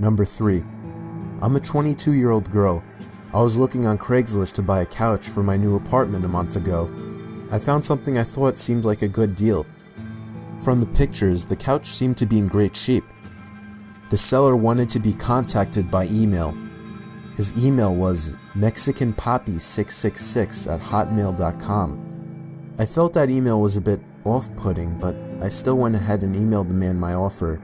Number 3. I'm a 22-year-old girl. I was looking on Craigslist to buy a couch for my new apartment a month ago. I found something I thought seemed like a good deal. From the pictures, the couch seemed to be in great shape. The seller wanted to be contacted by email. His email was mexicanpoppy666@hotmail.com. I felt that email was a bit off-putting, but I still went ahead and emailed the man my offer.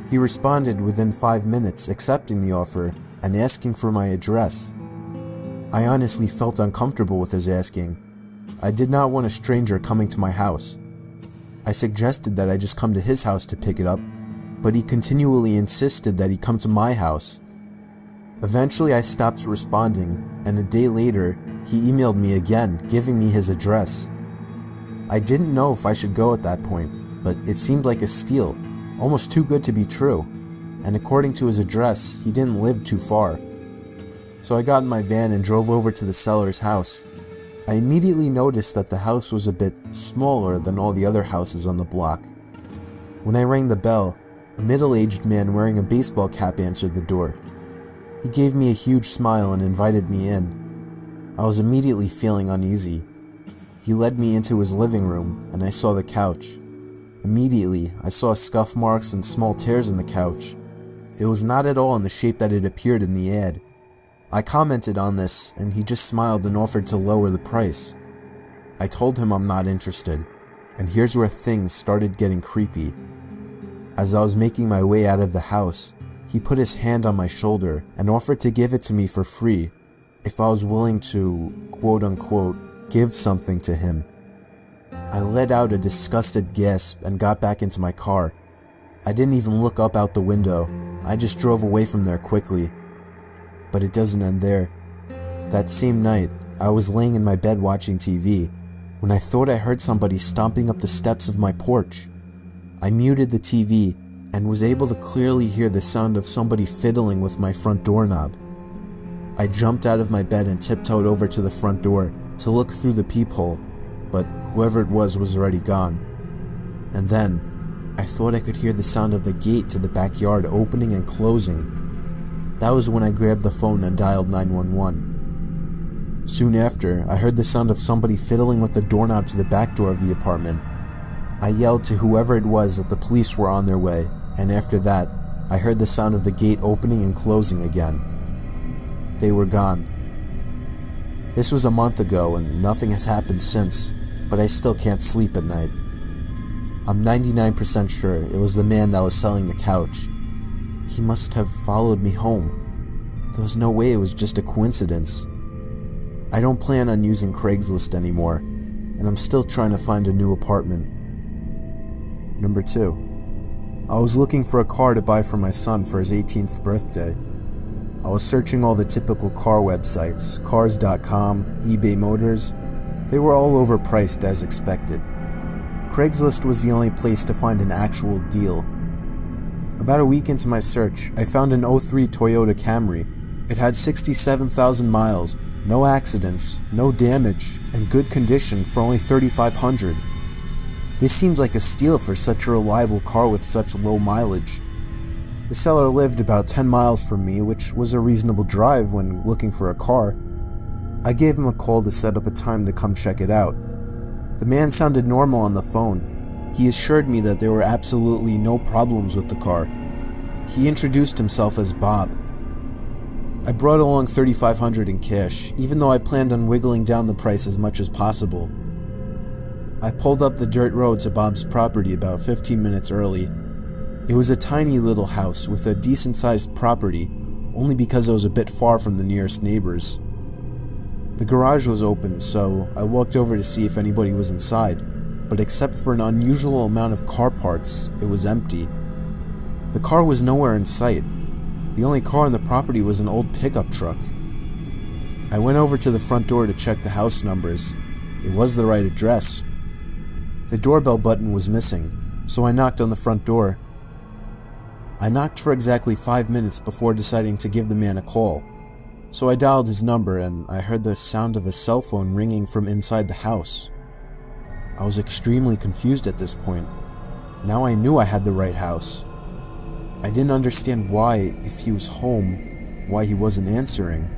He responded within 5 minutes, accepting the offer and asking for my address. I honestly felt uncomfortable with his asking. I did not want a stranger coming to my house. I suggested that I just come to his house to pick it up, but he continually insisted that he come to my house. Eventually I stopped responding, and a day later, he emailed me again, giving me his address. I didn't know if I should go at that point, but it seemed like a steal, almost too good to be true, and according to his address, he didn't live too far. So I got in my van and drove over to the seller's house. I immediately noticed that the house was a bit smaller than all the other houses on the block. When I rang the bell, a middle-aged man wearing a baseball cap answered the door. He gave me a huge smile and invited me in. I was immediately feeling uneasy. He led me into his living room, and I saw the couch. Immediately, I saw scuff marks and small tears in the couch. It was not at all in the shape that it appeared in the ad. I commented on this, and he just smiled and offered to lower the price. I told him I'm not interested, and here's where things started getting creepy. As I was making my way out of the house, he put his hand on my shoulder and offered to give it to me for free if I was willing to, quote-unquote, give something to him. I let out a disgusted gasp and got back into my car. I didn't even look up out the window. I just drove away from there quickly. But it doesn't end there. That same night, I was laying in my bed watching TV when I thought I heard somebody stomping up the steps of my porch. I muted the TV and was able to clearly hear the sound of somebody fiddling with my front doorknob. I jumped out of my bed and tiptoed over to the front door to look through the peephole, but whoever it was already gone. And then, I thought I could hear the sound of the gate to the backyard opening and closing. That was when I grabbed the phone and dialed 911. Soon after, I heard the sound of somebody fiddling with the doorknob to the back door of the apartment. I yelled to whoever it was that the police were on their way, and after that, I heard the sound of the gate opening and closing again. They were gone. This was a month ago and nothing has happened since, but I still can't sleep at night. I'm 99% sure it was the man that was selling the couch. He must have followed me home. There was no way it was just a coincidence. I don't plan on using Craigslist anymore, and I'm still trying to find a new apartment. Number 2. I was looking for a car to buy for my son for his 18th birthday. I was searching all the typical car websites, cars.com, eBay Motors. They were all overpriced as expected. Craigslist was the only place to find an actual deal. About a week into my search, I found an 03 Toyota Camry. It had 67,000 miles, no accidents, no damage, and good condition for only $3,500. This seemed like a steal for such a reliable car with such low mileage. The seller lived about 10 miles from me, which was a reasonable drive when looking for a car. I gave him a call to set up a time to come check it out. The man sounded normal on the phone. He assured me that there were absolutely no problems with the car. He introduced himself as Bob. I brought along $3,500 in cash, even though I planned on wiggling down the price as much as possible. I pulled up the dirt road to Bob's property about 15 minutes early. It was a tiny little house with a decent-sized property, only because it was a bit far from the nearest neighbors. The garage was open, so I walked over to see if anybody was inside, but except for an unusual amount of car parts, it was empty. The car was nowhere in sight. The only car on the property was an old pickup truck. I went over to the front door to check the house numbers. It was the right address. The doorbell button was missing, so I knocked on the front door. I knocked for exactly 5 minutes before deciding to give the man a call. So I dialed his number and I heard the sound of a cell phone ringing from inside the house. I was extremely confused at this point. Now I knew I had the right house. I didn't understand why, if he was home, why he wasn't answering.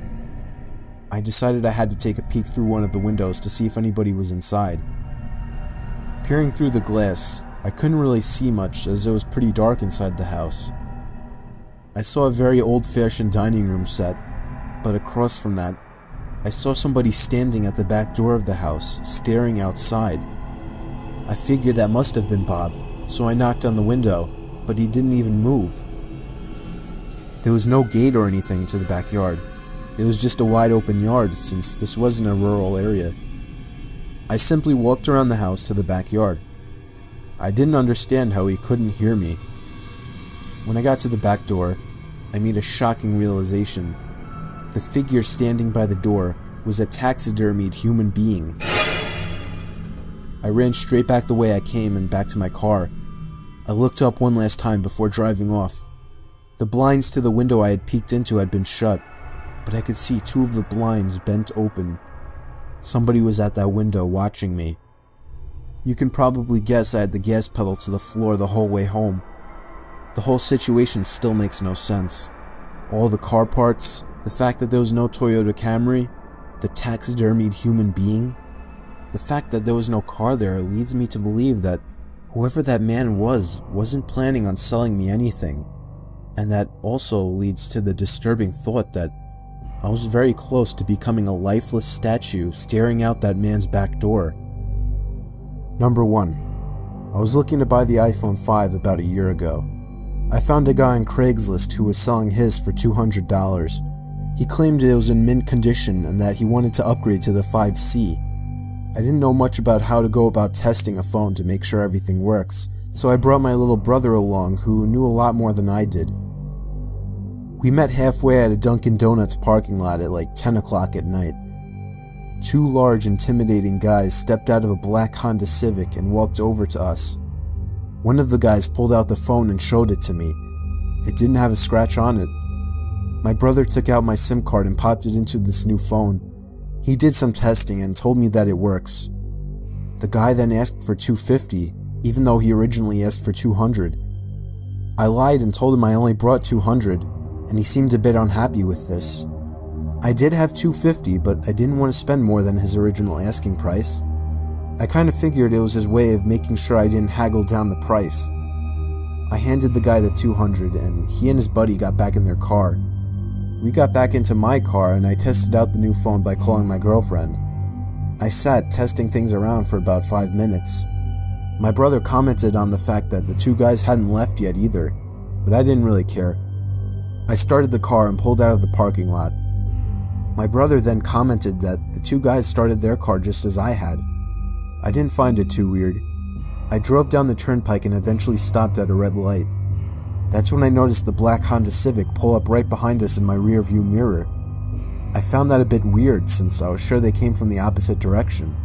I decided I had to take a peek through one of the windows to see if anybody was inside. Peering through the glass, I couldn't really see much as it was pretty dark inside the house. I saw a very old-fashioned dining room set, but across from that, I saw somebody standing at the back door of the house, staring outside. I figured that must have been Bob, so I knocked on the window, but he didn't even move. There was no gate or anything to the backyard. It was just a wide open yard since this wasn't a rural area. I simply walked around the house to the backyard. I didn't understand how he couldn't hear me. When I got to the back door, I made a shocking realization. The figure standing by the door was a taxidermied human being. I ran straight back the way I came and back to my car. I looked up one last time before driving off. The blinds to the window I had peeked into had been shut, but I could see two of the blinds bent open. Somebody was at that window watching me. You can probably guess I had the gas pedal to the floor the whole way home. The whole situation still makes no sense. All the car parts, the fact that there was no Toyota Camry, the taxidermied human being. The fact that there was no car there leads me to believe that whoever that man wasn't planning on selling me anything. And that also leads to the disturbing thought that I was very close to becoming a lifeless statue staring out that man's back door. Number 1. I was looking to buy the iPhone 5 about a year ago. I found a guy on Craigslist who was selling his for $200. He claimed it was in mint condition and that he wanted to upgrade to the 5C. I didn't know much about how to go about testing a phone to make sure everything works, so I brought my little brother along who knew a lot more than I did. We met halfway at a Dunkin' Donuts parking lot at like 10 o'clock at night. Two large, intimidating guys stepped out of a black Honda Civic and walked over to us. One of the guys pulled out the phone and showed it to me. It didn't have a scratch on it. My brother took out my SIM card and popped it into this new phone. He did some testing and told me that it works. The guy then asked for $250, even though he originally asked for $200. I lied and told him I only brought $200, and he seemed a bit unhappy with this. I did have $250, but I didn't want to spend more than his original asking price. I kind of figured it was his way of making sure I didn't haggle down the price. I handed the guy the $200, and he and his buddy got back in their car. We got back into my car, and I tested out the new phone by calling my girlfriend. I sat testing things around for about 5 minutes. My brother commented on the fact that the two guys hadn't left yet either, but I didn't really care. I started the car and pulled out of the parking lot. My brother then commented that the two guys started their car just as I had. I didn't find it too weird. I drove down the turnpike and eventually stopped at a red light. That's when I noticed the black Honda Civic pull up right behind us in my rear view mirror. I found that a bit weird since I was sure they came from the opposite direction.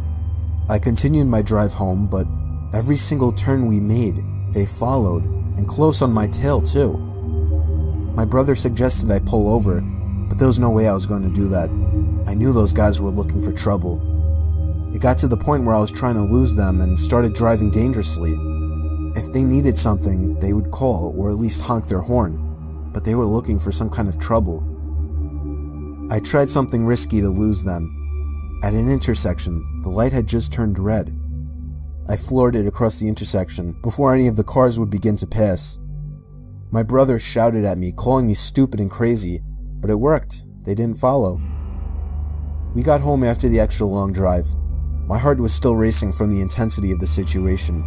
I continued my drive home, but every single turn we made, they followed, and close on my tail too. My brother suggested I pull over, but there was no way I was going to do that. I knew those guys were looking for trouble. It got to the point where I was trying to lose them and started driving dangerously. If they needed something, they would call or at least honk their horn, but they were looking for some kind of trouble. I tried something risky to lose them. At an intersection, the light had just turned red. I floored it across the intersection before any of the cars would begin to pass. My brother shouted at me, calling me stupid and crazy, but it worked. They didn't follow. We got home after the extra long drive. My heart was still racing from the intensity of the situation.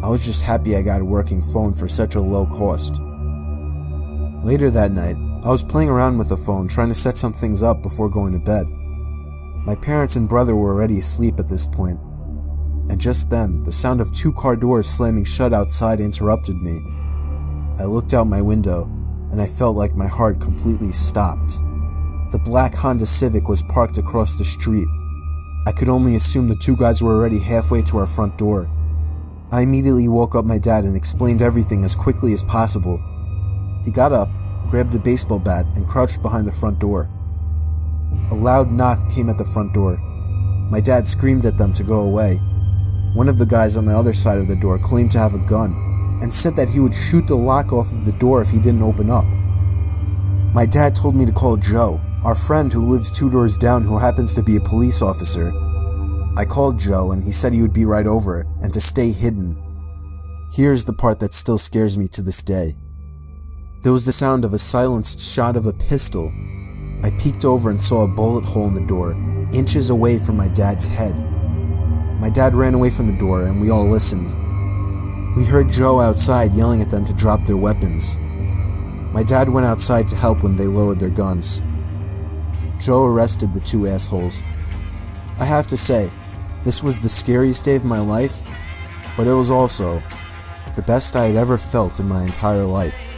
I was just happy I got a working phone for such a low cost. Later that night, I was playing around with the phone trying to set some things up before going to bed. My parents and brother were already asleep at this point, and just then, the sound of 2 car doors slamming shut outside interrupted me. I looked out my window, and I felt like my heart completely stopped. The black Honda Civic was parked across the street. I could only assume the 2 guys were already halfway to our front door. I immediately woke up my dad and explained everything as quickly as possible. He got up, grabbed a baseball bat, and crouched behind the front door. A loud knock came at the front door. My dad screamed at them to go away. One of the guys on the other side of the door claimed to have a gun, and said that he would shoot the lock off of the door if he didn't open up. My dad told me to call Joe, our friend who lives 2 doors down who happens to be a police officer. I called Joe and he said he would be right over and to stay hidden. Here's the part that still scares me to this day. There was the sound of a silenced shot of a pistol. I peeked over and saw a bullet hole in the door, inches away from my dad's head. My dad ran away from the door and we all listened. We heard Joe outside yelling at them to drop their weapons. My dad went outside to help when they lowered their guns. Joe arrested the 2 assholes. I have to say, this was the scariest day of my life, but it was also the best I had ever felt in my entire life.